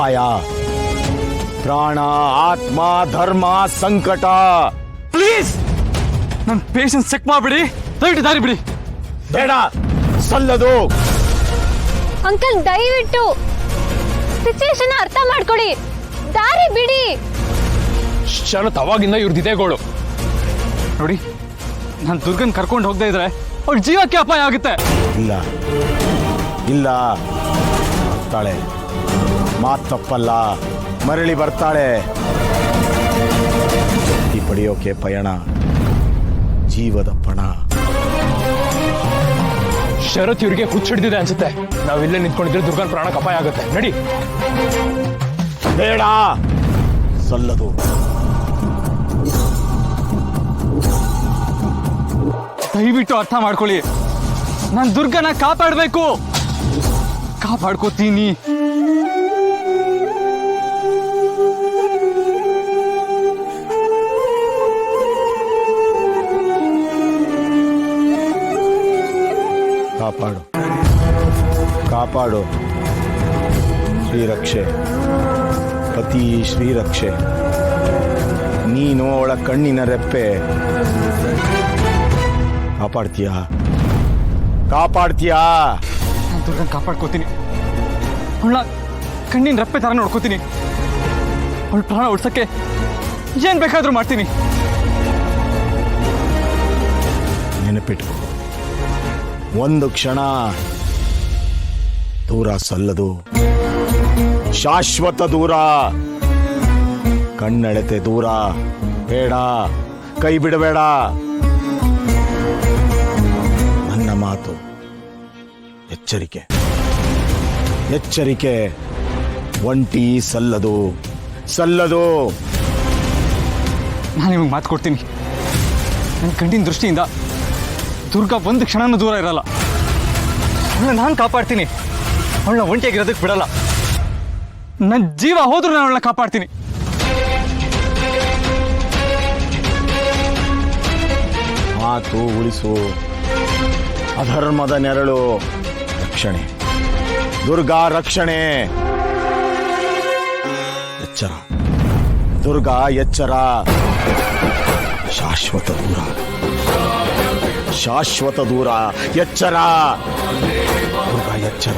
ಅಪಾಯ, ಪ್ರಾಣ, ಆತ್ಮ, ಧರ್ಮ, ಸಂಕಟ. ಪ್ಲೀಸ್ ನನ್ನ ಪೇಷನ್ಸ್ ಚೆಕ್ ಮಾಡ್ಬಿಡಿ, ದಯವಿಟ್ಟು ದಾರಿ ಬಿಡಿ. ಬೇಡ, ಸಲ್ಲದು. ಅಂಕಲ್ ದಯವಿಟ್ಟು ಸಿಚುವೇಶನ್ ಅರ್ಥ ಮಾಡ್ಕೊಳ್ಳಿ, ದಾರಿ ಬಿಡಿ. ಶರತ್ ಅವಾಗಿಂದ ಇವ್ರದ್ದು ಗೋಳು ನೋಡಿ. ನಾನು ದುರ್ಗನ್ ಕರ್ಕೊಂಡು ಹೋಗದೆ ಇದ್ರೆ ಅವ್ಳ ಜೀವಕ್ಕೆ ಅಪಾಯ ಆಗುತ್ತೆ. ಇಲ್ಲ ಇಲ್ಲ, ಬರ್ತಾಳೆ, ಮಾತು ತಪ್ಪಲ್ಲ, ಮರಳಿ ಬರ್ತಾಳೆ. ಈ ಪಡೆಯೋಕೆ ಪಯಣ, ಜೀವದ ಪಣ. ಶರತ್ ಇವ್ರಿಗೆ ಹುಚ್ಚಿಡ್ದಿದೆ ಅನ್ಸುತ್ತೆ. ನಾವಿಲ್ಲೇ ನಿಂತ್ಕೊಂಡಿದ್ರೆ ದುರ್ಗನ್ ಪ್ರಾಣಕ್ಕೆ ಅಪಾಯ ಆಗುತ್ತೆ. ನಡಿ. ಬೇಡ, ಸಲ್ಲದು. ದಯವಿಟ್ಟು ಅರ್ಥ ಮಾಡ್ಕೊಳ್ಳಿ, ನಾನು ದುರ್ಗನ ಕಾಪಾಡಬೇಕು, ಕಾಪಾಡ್ಕೋತೀನಿ. ಕಾಪಾಡು, ಕಾಪಾಡು. ಶ್ರೀರಕ್ಷೆ, ಪತಿ ಶ್ರೀರಕ್ಷೆ. ನೀನು ಅವಳ ಕಣ್ಣಿನ ರೆಪ್ಪೆ. ಕಾಪಾಡ್ತೀಯಾ, ಕಾಪಾಡ್ತೀಯಾ? ನಾನು ದುರ್ಗನ್ ಕಾಪಾಡ್ಕೋತೀನಿ. ಅವಳ ಕಣ್ಣಿನ ರೆಪ್ಪೆ ತರ ನೋಡ್ಕೋತೀನಿ. ಅವಳ ಪ್ರಾಣ ಉಳ್ಸಕ್ಕೆ ಏನ್ ಬೇಕಾದ್ರೂ ಮಾಡ್ತೀನಿ. ನೆನಪಿಟ್ಕೋ, ಒಂದು ಕ್ಷಣ ದೂರ ಸಲ್ಲದು, ಶಾಶ್ವತ ದೂರ. ಕಣ್ಣೆಳೆತೆ ದೂರ. ಬೇಡ, ಕೈ ಬಿಡಬೇಡ. ನನ್ನ ಮಾತು, ಎಚ್ಚರಿಕೆ, ಎಚ್ಚರಿಕೆ. ಒಂಟಿ ಸಲ್ಲದು, ಸಲ್ಲದು. ನಾನು ನಿಮಗೆ ಮಾತು ಕೊಡ್ತೀನಿ, ನನ್ನ ಕಣ್ಣಿನ ದೃಷ್ಟಿಯಿಂದ ದುರ್ಗಾ ಒಂದು ಕ್ಷಣನೂ ದೂರ ಇರಲ್ಲ. ಅವಳನ್ನ ನಾನು ಕಾಪಾಡ್ತೀನಿ, ಅವಳನ್ನ ಒಂಟಿಯಾಗಿರೋದಕ್ಕೆ ಬಿಡಲ್ಲ. ನನ್ನ ಜೀವ ಹೋದ್ರೂ ನಾನು ಅವಳನ್ನ ಕಾಪಾಡ್ತೀನಿ. ಮಾತು ಉಳಿಸು. ಅಧರ್ಮದ ನೆರಳು ರಕ್ಷಣೆ, ದುರ್ಗಾ ರಕ್ಷಣೆ. ಎಚ್ಚರ ದುರ್ಗಾ, ಎಚ್ಚರ. ಶಾಶ್ವತ ದೂರ, ಶಾಶ್ವತ ದೂರ. ಎಚ್ಚರ ದುರ್ಗಾ, ಎಚ್ಚರ.